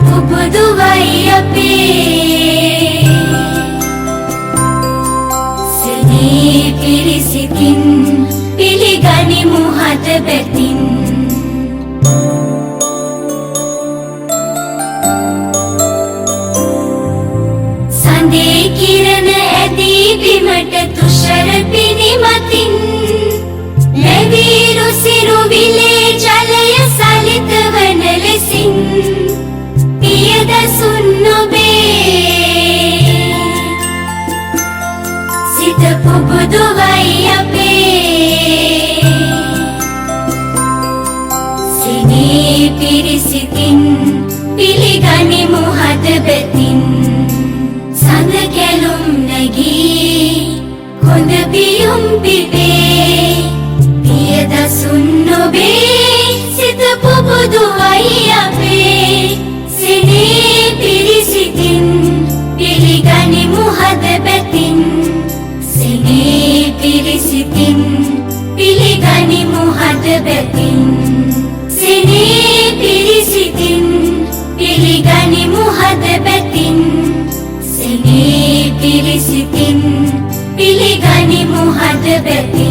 පුබුදුවයි අපේ සෙනී පිරිසිතින් පිළිගනිමු හද බැතින් සඳේ කිරණ ඇදී බිමට තුෂර පිනිමතින් ලැබීරු සිරු විලේ ජලය සලිත වන ලෙසින් පියදසුන් නොබේ සිත පුබුදුවයි අපේ සෙනී පිරිසිතින් පිළිගනිමු හද බැතින් සඳ කැලුම් නැගී හොඳ පියුම් පිපේ පියදසුන් නොබේ සිත පුබුදුවයි අපේ සෙනී පිරිසිතින් පිළිගනිමු හද බැතින් සෙනී පිරිසිතින් පිළිගනිමු හද බැතින් සෙනී පිරිසිතින් පිළිගනිමු හද බැතින් සෙනී පිරිසිතින් පිළිගනිමු හද බැතින්